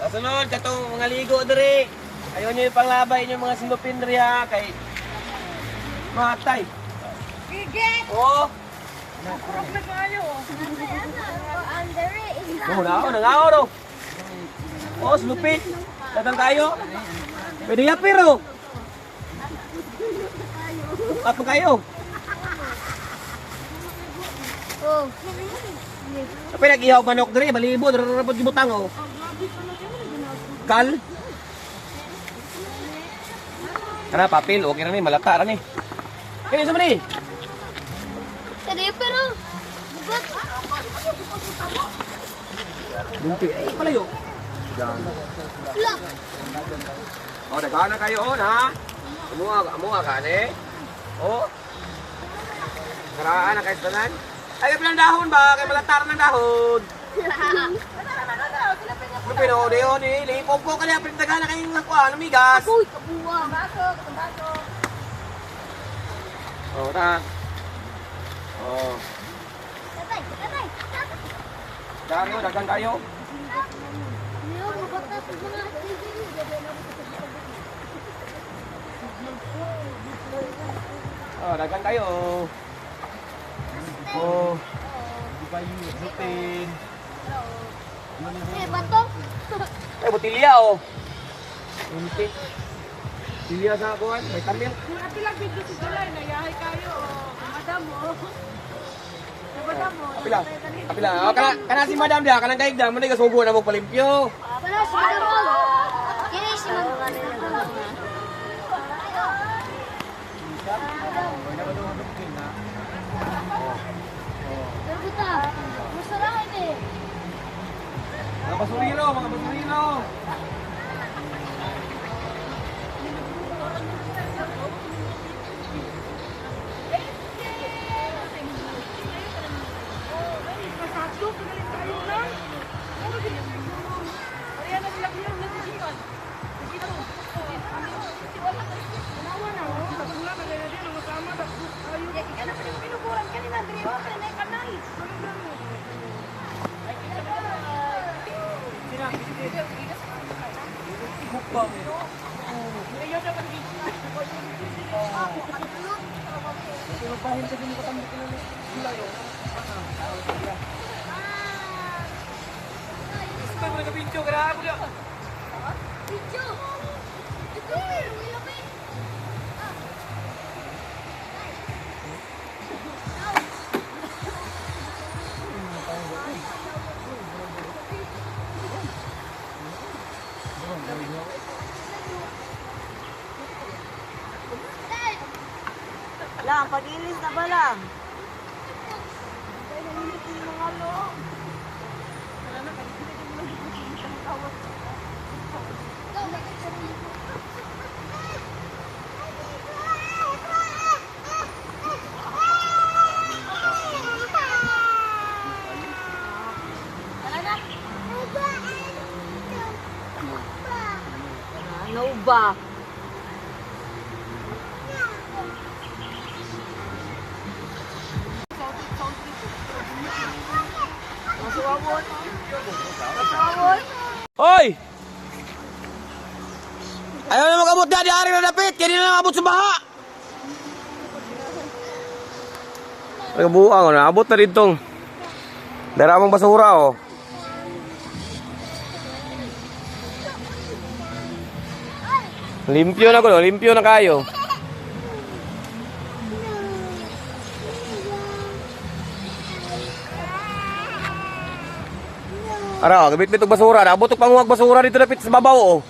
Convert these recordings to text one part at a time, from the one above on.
Kasunod, katong mga ligo diri. Ayaw nyo yung panglabay nyo mga sinupin diri ha. Kay matay. Gigit! Oo. Huwag na kayo. Nangaw daw. Oo, sinupin. Datang kayo. Pwede yapir oh. At kayo. Oh. Tapi nag-ihaw manok diri, balibo, darabot gibutang oh. Kal. Kana papel, okay na ni, malata ra ni. Kini sa mani. Tadi pero bugat. Bunti. Palayo. Diyan. Look. Oh, nagana kayo on ha. Amuha ka ni. Oh. Karaan na kayo tanan. Ay, kapil ng dahon ba? Kaya malatar ng dahon. Ano pinode yun eh? Lipog ko kaya pinagdaga na kayong nakuha, namigas. Uy, kabuwa. Basok. Oh, ta. Oh. Tatay. Dagan dagan tayo. Niyo, mabatas mga TV. Oh, dagan tayo. Oh. Di ba yung lupin? Bato. Ay, butilya oh. Unti. Butilya sa kuhan, may tamil. Ati lang video si July, nayahay kayo. Madam mo. Madam mo. Apila. Oh, kana si madam dia, kanang kaig da, manay gasugo na mo palimpyo. Para si Madam. Kini si Madam. Berbuta. Masarahan eh. Mga basuriro, mga basuriro. Pasado, pinalit tayo na. Ano din? Ariyan na nila kaya nagsisimpan. Nakita mo. Nawa na, no? Tapos na, nagaya din, ang masama. Tapos tayo. Ika na pa yung pinukuran kanina. Driwa ka na yung kanal. Anong gano'n? Bukbang. Ngayon na pag Gusto mo nagabintyo, grabe mo. Video. Ito eh, wilapin. Lang, pag-ilis na ba lang? Ano ba? Hoy! Ayaw na magamot na, di ari na dapit, kaya di na abot sa baha. Nagbuang, naabot na ditong daramang basura oh. Limpyo na ko, limpyo na kayo. Ara, gabit-bit og basura, naabot og panguwag basura dito dapit sa babaw oh.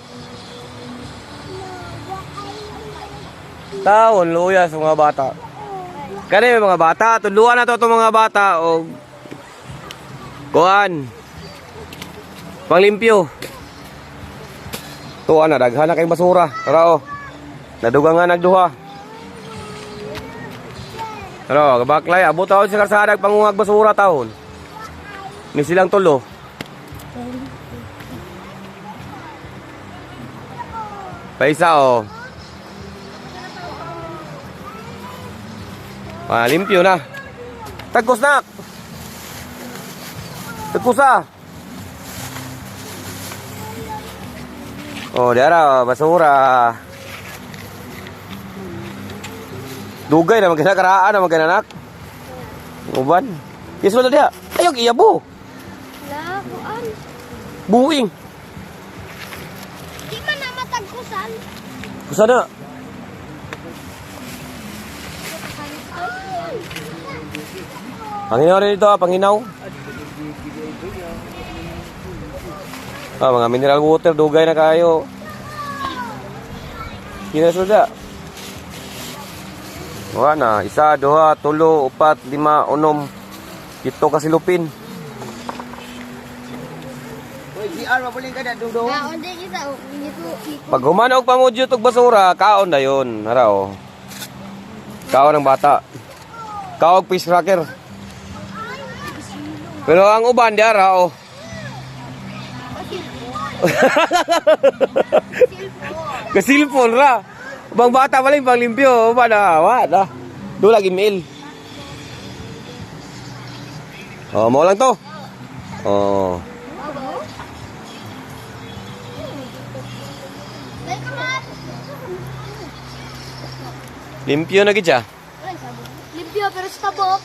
Taon, luya sa mga bata. Kani mga bata, tuluan na to mga bata o kuan. Panglimpyo. Tuwa na, daghan na kayong basura. Tara o. Nadugang nga nagduha. Tara o, kabaklay. Abot taon sa karsadag pangungag basura taon. Ni silang tulo. Paisa o. Limpyo na. Tagkos na. Tagkos ah. Oh, diara basura. Dugay na magana karaan na magana anak. Uban. Yes wala dia. Ayog iyabo. Labuan. Buing. Di man na matagkusan. Kusana. Panginaw rin ito, panginaw. Mga mineral water, dugay na kayo. Kina sudah. Wala na, 1, 2, 3, 4, 5, 6, 7 kasilupin. Uy, GR, mabuling ka na, dudong. Kaon din kita. Pag humana og pamudyo tog basura, kaon na yun. Hara o. Kaon ng bata. Kaon fish cracker. Pero ang uban di ara o. Kasilpon ra. Bang bata pala yung panglimpyo. Uban na. Wala. Doon lagi mail. Oh, mo lang to. Oh. Limpyo na gid siya. Limpyo pero sa tabok.